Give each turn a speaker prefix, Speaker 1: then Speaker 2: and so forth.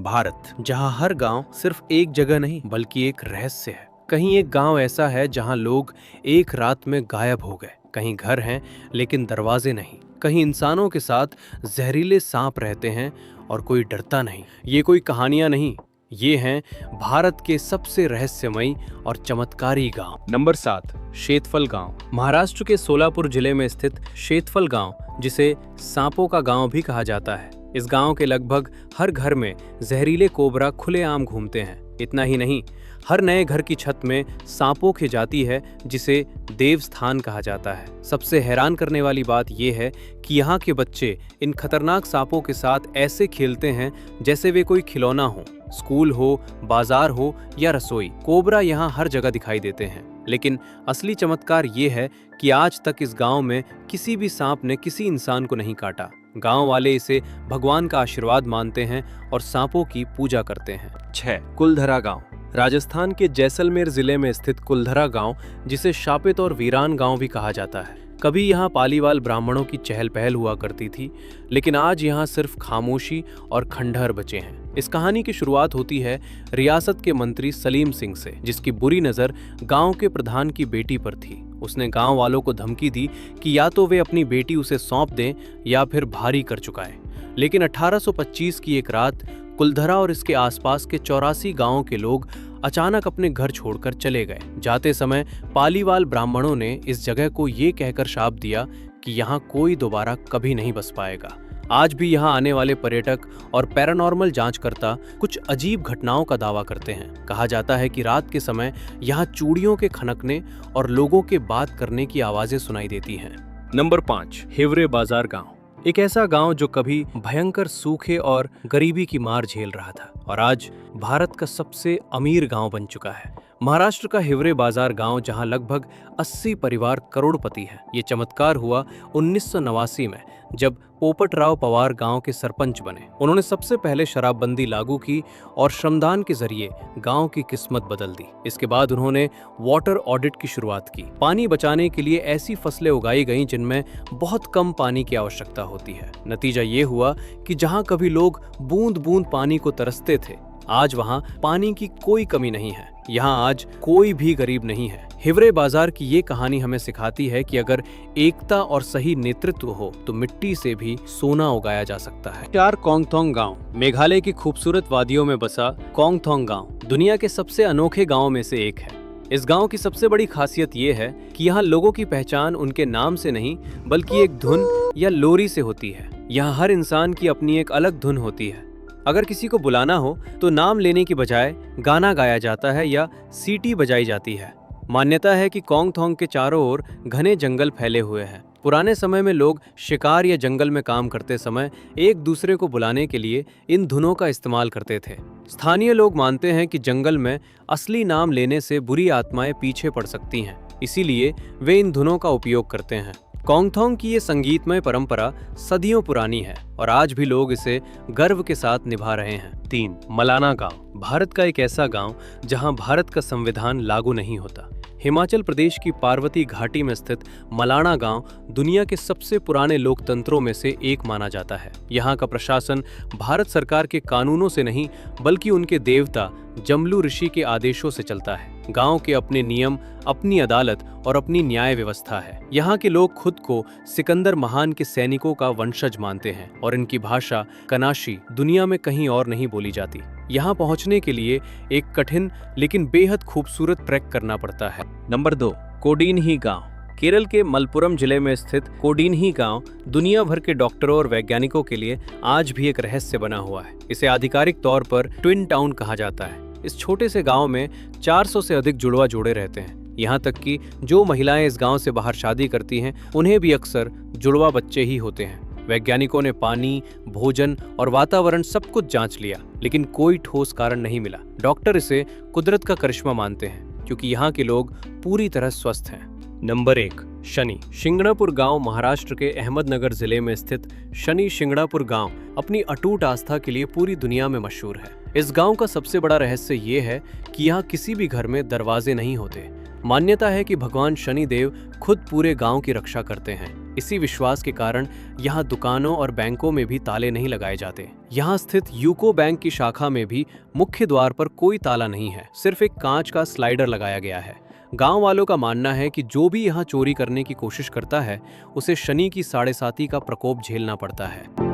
Speaker 1: भारत, जहां हर गांव सिर्फ एक जगह नहीं बल्कि एक रहस्य है। कहीं एक गांव ऐसा है जहां लोग एक रात में गायब हो गए, कहीं घर हैं लेकिन दरवाजे नहीं, कहीं इंसानों के साथ जहरीले सांप रहते हैं और कोई डरता नहीं। ये कोई कहानियां नहीं, ये हैं भारत के सबसे रहस्यमयी और चमत्कारी गांव।
Speaker 2: नंबर 7, शेतफल गांव। महाराष्ट्र के सोलापुर जिले में स्थित शेतफल गांव, जिसे सांपों का गांव भी कहा जाता है। इस गांव के लगभग हर घर में जहरीले कोबरा खुलेआम घूमते हैं। इतना ही नहीं, हर नए घर की छत में सांपों की जाति है जिसे देवस्थान कहा जाता है। सबसे हैरान करने वाली बात यह है कि यहाँ के बच्चे इन खतरनाक सांपों के साथ ऐसे खेलते हैं जैसे वे कोई खिलौना हो। स्कूल हो, बाजार हो या रसोई, कोबरा यहाँ हर जगह दिखाई देते हैं। लेकिन असली चमत्कार ये है कि आज तक इस गांव में किसी भी सांप ने किसी इंसान को नहीं काटा। गांव वाले इसे भगवान का आशीर्वाद मानते हैं और सांपों की पूजा करते हैं।
Speaker 1: 6. कुलधरा गांव। राजस्थान के जैसलमेर जिले में स्थित कुलधरा गांव, जिसे शापित और वीरान गांव भी कहा जाता है। कभी यहाँ पालीवाल ब्राह्मणों की चहल पहल हुआ करती थी, लेकिन आज यहाँ सिर्फ खामोशी और खंडहर बचे हैं। इस कहानी की शुरुआत होती है रियासत के मंत्री सलीम सिंह से, जिसकी बुरी नज़र गांव के प्रधान की बेटी पर थी। उसने गांव वालों को धमकी दी कि या तो वे अपनी बेटी उसे सौंप दें या फिर भारी कर चुकाएं। लेकिन 1825 की एक रात कुलधरा और इसके आसपास के 84 गांवों के लोग अचानक अपने घर छोड़कर चले गए। जाते समय पालीवाल ब्राह्मणों ने इस जगह को ये कहकर शाप दिया कि यहाँ कोई दोबारा कभी नहीं बस पाएगा। आज भी यहाँ आने वाले पर्यटक और पैरानॉर्मल जांचकर्ता कुछ अजीब घटनाओं का दावा करते हैं। कहा जाता है कि रात के समय यहाँ चूड़ियों के खनकने और लोगों के बात करने की आवाजें सुनाई देती हैं।
Speaker 2: नंबर 5, हिवरे बाजार गांव। एक ऐसा गांव जो कभी भयंकर सूखे और गरीबी की मार झेल रहा था और आज भारत का सबसे अमीर गांव बन चुका है। महाराष्ट्र का हिवरे बाजार गांव, जहां लगभग 80 परिवार करोड़पति हैं। ये चमत्कार हुआ 1989 में, जब पोपटराव पवार गांव के सरपंच बने। उन्होंने सबसे पहले शराबबंदी लागू की और श्रमदान के जरिए गांव की किस्मत बदल दी। इसके बाद उन्होंने वाटर ऑडिट की शुरुआत की। पानी बचाने के लिए ऐसी फसलें उगाई गईं जिनमें बहुत कम पानी की आवश्यकता होती है। नतीजा ये हुआ कि जहां कभी लोग बूंद बूंद पानी को तरसते थे, आज वहां पानी की कोई कमी नहीं है। यहाँ आज कोई भी गरीब नहीं है। हिवरे बाजार की ये कहानी हमें सिखाती है कि अगर एकता और सही नेतृत्व हो तो मिट्टी से भी सोना उगाया जा सकता है। 4. कोंगथोंग गांव। मेघालय की खूबसूरत वादियों में बसा कोंगथोंग गांव दुनिया के सबसे अनोखे गांव में से एक है। इस गांव की सबसे बड़ी खासियत ये है कि यहाँ लोगों की पहचान उनके नाम से नहीं बल्कि एक धुन या लोरी से होती है। यहाँ हर इंसान की अपनी एक अलग धुन होती है। अगर किसी को बुलाना हो तो नाम लेने की बजाय गाना गाया जाता है या सीटी बजाई जाती है। मान्यता है कि कोंगथोंग के चारों ओर घने जंगल फैले हुए हैं। पुराने समय में लोग शिकार या जंगल में काम करते समय एक दूसरे को बुलाने के लिए इन धुनों का इस्तेमाल करते थे। स्थानीय लोग मानते हैं कि जंगल में असली नाम लेने से बुरी आत्माएं पीछे पड़ सकती हैं, इसीलिए वे इन धुनों का उपयोग करते हैं। कोंगथोंग की ये संगीतमय परंपरा सदियों पुरानी है और आज भी लोग इसे गर्व के साथ निभा रहे हैं।
Speaker 1: 3. मलाना गांव। भारत का एक ऐसा गांव जहां भारत का संविधान लागू नहीं होता। हिमाचल प्रदेश की पार्वती घाटी में स्थित मलाना गांव दुनिया के सबसे पुराने लोकतंत्रों में से एक माना जाता है। यहाँ का प्रशासन भारत सरकार के कानूनों से नहीं बल्कि उनके देवता जमलू ऋषि के आदेशों से चलता है। गांव के अपने नियम, अपनी अदालत और अपनी न्याय व्यवस्था है। यहाँ के लोग खुद को सिकंदर महान के सैनिकों का वंशज मानते हैं और इनकी भाषा कनाशी दुनिया में कहीं और नहीं बोली जाती। यहाँ पहुँचने के लिए एक कठिन लेकिन बेहद खूबसूरत ट्रैक करना पड़ता है।
Speaker 2: नंबर 2, कोडीनही गांव। केरल के मलपुरम जिले में स्थित कोडीनही गांव दुनिया भर के डॉक्टरों और वैज्ञानिकों के लिए आज भी एक रहस्य बना हुआ है। इसे आधिकारिक तौर पर ट्विन टाउन कहा जाता है। इस छोटे से गांव में 400 से अधिक जुड़वा जोड़े रहते हैं। यहाँ तक कि जो महिलाएं इस गांव से बाहर शादी करती हैं, उन्हें भी अक्सर जुड़वा बच्चे ही होते हैं। वैज्ञानिकों ने पानी, भोजन और वातावरण सब कुछ जांच लिया, लेकिन कोई ठोस कारण नहीं मिला। डॉक्टर इसे कुदरत का करिश्मा मानते हैं क्योंकि यहाँ के लोग पूरी तरह स्वस्थ हैं।
Speaker 1: नंबर 1, शनि शिंगणापुर गांव। महाराष्ट्र के अहमदनगर जिले में स्थित शनि शिंगणापुर गांव अपनी अटूट आस्था के लिए पूरी दुनिया में मशहूर है। इस गांव का सबसे बड़ा रहस्य ये है कि यहाँ किसी भी घर में दरवाजे नहीं होते। मान्यता है कि भगवान शनि देव खुद पूरे गांव की रक्षा करते हैं। इसी विश्वास के कारण यहाँ दुकानों और बैंकों में भी ताले नहीं लगाए जाते। यहाँ स्थित यूको बैंक की शाखा में भी मुख्य द्वार पर कोई ताला नहीं है, सिर्फ एक कांच का स्लाइडर लगाया गया है। गांव वालों का मानना है कि जो भी यहाँ चोरी करने की कोशिश करता है उसे शनि की 7.5 का प्रकोप झेलना पड़ता है।